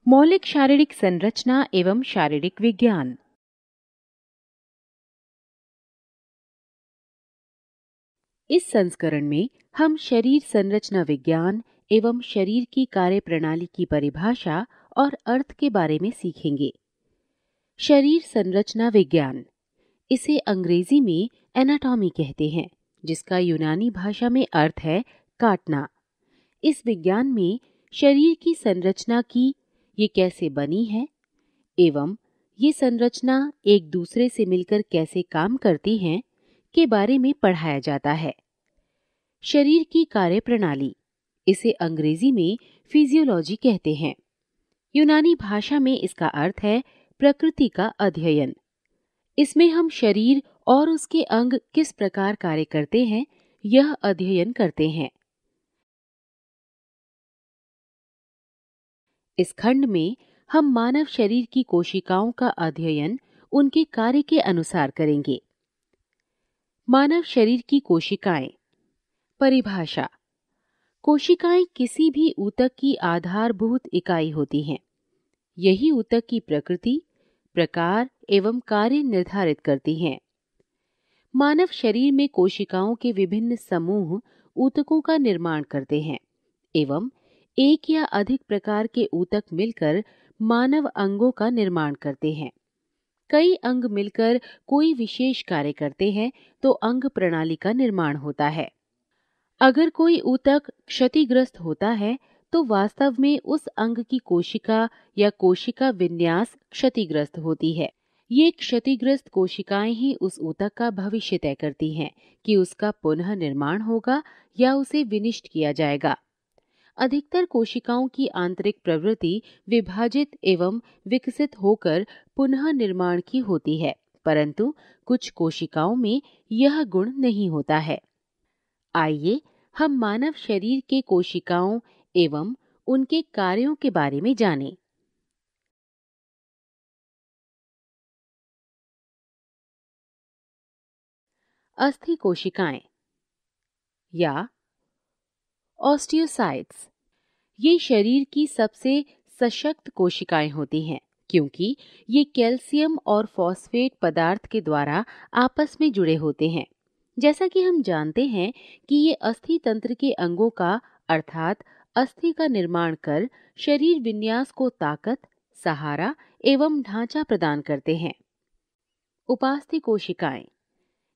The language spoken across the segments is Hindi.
मौलिक शारीरिक संरचना एवं शारीरिक विज्ञान। इस संस्करण में हम शरीर संरचना विज्ञान एवं शरीर की कार्य प्रणाली की परिभाषा और अर्थ के बारे में सीखेंगे। शरीर संरचना विज्ञान, इसे अंग्रेजी में एनाटॉमी कहते हैं, जिसका यूनानी भाषा में अर्थ है काटना। इस विज्ञान में शरीर की संरचना की ये कैसे बनी है एवं ये संरचना एक दूसरे से मिलकर कैसे काम करती हैं के बारे में पढ़ाया जाता है। शरीर की कार्य प्रणाली, इसे अंग्रेजी में फिजियोलॉजी कहते हैं। यूनानी भाषा में इसका अर्थ है प्रकृति का अध्ययन। इसमें हम शरीर और उसके अंग किस प्रकार कार्य करते हैं यह अध्ययन करते हैं। इस खंड में हम मानव शरीर की कोशिकाओं का अध्ययन उनके कार्य के अनुसार करेंगे। मानव शरीर की कोशिकाएं। परिभाषा। कोशिकाएं किसी भी ऊतक की आधारभूत इकाई होती हैं। यही ऊतक की प्रकृति, प्रकार एवं कार्य निर्धारित करती हैं। मानव शरीर में कोशिकाओं के विभिन्न समूह ऊतकों का निर्माण करते हैं एवं एक या अधिक प्रकार के ऊतक मिलकर मानव अंगों का निर्माण करते हैं। कई अंग मिलकर कोई विशेष कार्य करते हैं तो अंग प्रणाली का निर्माण होता है। अगर कोई ऊतक क्षतिग्रस्त होता है तो वास्तव में उस अंग की कोशिका या कोशिका विन्यास क्षतिग्रस्त होती है। ये क्षतिग्रस्त कोशिकाएं ही उस ऊतक का भविष्य तय करती हैं कि उसका पुनः निर्माण होगा या उसे विनिष्ट किया जाएगा। अधिकतर कोशिकाओं की आंतरिक प्रवृत्ति विभाजित एवं विकसित होकर पुनः निर्माण की होती है, परंतु कुछ कोशिकाओं में यह गुण नहीं होता है। आइए हम मानव शरीर के कोशिकाओं एवं उनके कार्यों के बारे में जानें। अस्थि कोशिकाएं या ऑस्टियोसाइट्स, ये शरीर की सबसे सशक्त कोशिकाएं होती हैं क्योंकि ये कैल्शियम और फॉस्फेट पदार्थ के द्वारा आपस में जुड़े होते हैं। जैसा कि हम जानते हैं कि ये अस्थि तंत्र के अंगों का अर्थात अस्थि का निर्माण कर शरीर विन्यास को ताकत, सहारा एवं ढांचा प्रदान करते हैं। उपास्थि कोशिकाएं,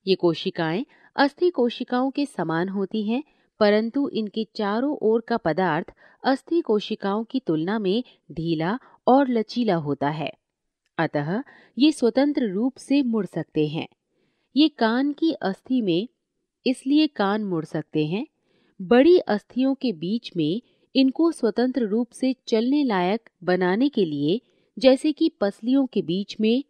ये कोशिकाएं अस्थि कोशिकाओं के समान होती हैं, परंतु इनके चारों ओर का पदार्थ अस्थि कोशिकाओं की तुलना में ढीला और लचीला होता है, अतः ये स्वतंत्र रूप से मुड़ सकते हैं। ये कान की अस्थि में इसलिए कान मुड़ सकते हैं। बड़ी अस्थियों के बीच में इनको स्वतंत्र रूप से चलने लायक बनाने के लिए, जैसे कि पसलियों के बीच में,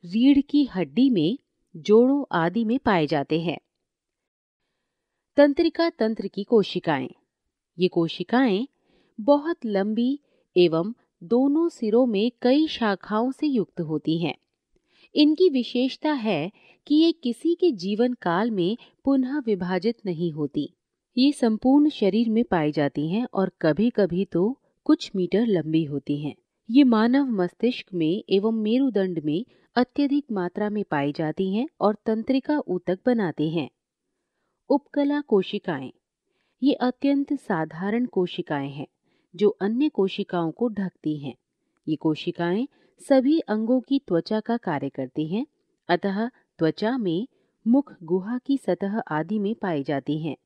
रीढ़ की हड्डी में, जोड़ों आदि में पाए जाते हैं। तंत्रिका तंत्र की कोशिकाएं, ये कोशिकाएं बहुत लंबी एवं दोनों सिरों में कई शाखाओं से युक्त होती हैं। इनकी विशेषता है कि ये किसी के जीवन काल में पुनः विभाजित नहीं होती। ये संपूर्ण शरीर में पाई जाती हैं और कभी कभी तो कुछ मीटर लंबी होती हैं। ये मानव मस्तिष्क में एवं मेरुदंड में अत्यधिक मात्रा में पाई जाती हैं और तंत्रिका ऊतक बनाते हैं। उपकला कोशिकाएं, ये अत्यंत साधारण कोशिकाएं हैं जो अन्य कोशिकाओं को ढकती हैं। ये कोशिकाएं सभी अंगों की त्वचा का कार्य करती हैं, अतः त्वचा में, मुख गुहा की सतह आदि में पाई जाती हैं।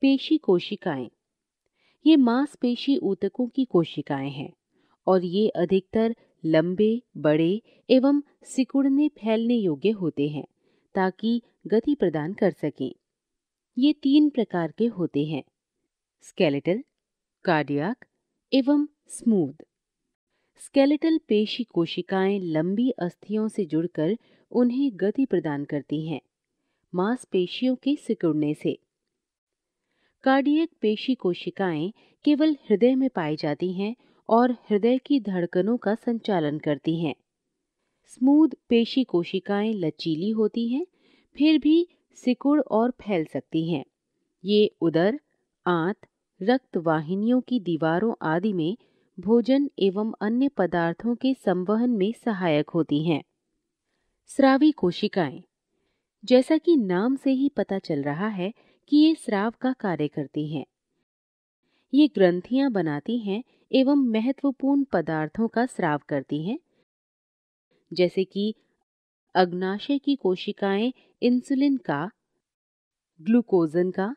पेशी कोशिकाएं, ये मांसपेशी ऊतकों की कोशिकाएं हैं और ये अधिकतर लंबे, बड़े एवं सिकुड़ने फैलने योग्य होते हैं ताकि गति प्रदान कर सकें। ये 3 प्रकार के होते हैं: स्केलेटल, कार्डियक एवं स्मूथ। स्केलेटल पेशी कोशिकाएं लंबी अस्थियों से जुड़कर उन्हें गति प्रदान करती हैं, मांसपेशियों के सिकुड़ने से। कार्डियक पेशी कोशिकाएं केवल हृदय में पाई जाती हैं और हृदय की धड़कनों का संचालन करती हैं। स्मूथ पेशी कोशिकाएं लचीली होती हैं, फिर भी सिकुड़ और फैल सकती हैं। ये उदर, आंत, रक्त वाहिनियों की दीवारों आदि में भोजन एवं अन्य पदार्थों के संवहन में सहायक होती हैं। स्रावी कोशिकाएं, जैसा कि नाम से ही पता चल रहा है कि ये स्राव का कार्य करती हैं। ये ग्रंथियां बनाती हैं एवं महत्वपूर्ण पदार्थों का स्राव करती हैं, जैसे कि अग्नाशय की कोशिकाएं इंसुलिन का, ग्लूकोजन का,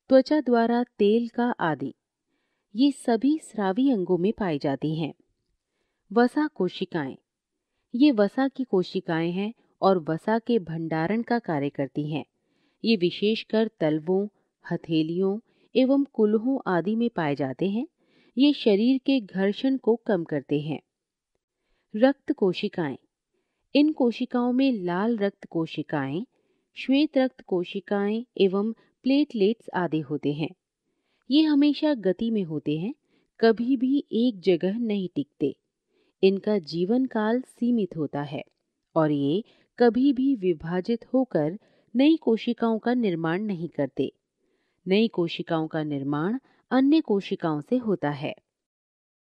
त्वचा द्वारा तेल का आदि। ये सभी स्रावी अंगों में पाई जाती हैं। वसा कोशिकाएं, ये वसा की कोशिकाएं हैं और वसा के भंडारण का कार्य करती हैं। ये विशेषकर तलवों, हथेलियों एवं कुल्हों आदि में पाए जाते हैं। ये शरीर के घर्षण को कम करते हैं। रक्त कोशिकाएं, इन कोशिकाओं में लाल रक्त कोशिकाएं, श्वेत रक्त कोशिकाएं एवं प्लेटलेट्स आदि होते हैं। ये हमेशा गति में होते हैं, कभी भी एक जगह नहीं टिकते। इनका जीवन काल सीमित होता है और ये कभी भी विभाजित होकर नई कोशिकाओं का निर्माण नहीं करते। नई कोशिकाओं का निर्माण अन्य कोशिकाओं से होता है।